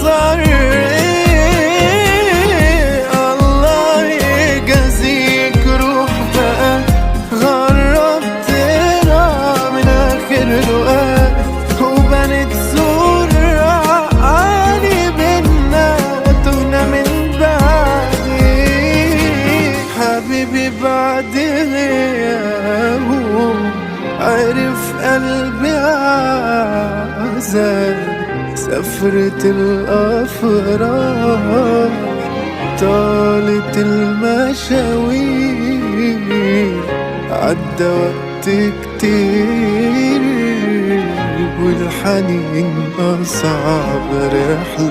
صار ايه؟ الله يجازيك روح بقى، غربتنا من اخر لقاء، وبنت صورة عالي بينا تهنا من بعدي. حبيبي بعد غيابه عرف قلبي عذاب، سفرة الأفراح طالت المشاوير، عدى وقت كتير والحنين أصعب رحلة.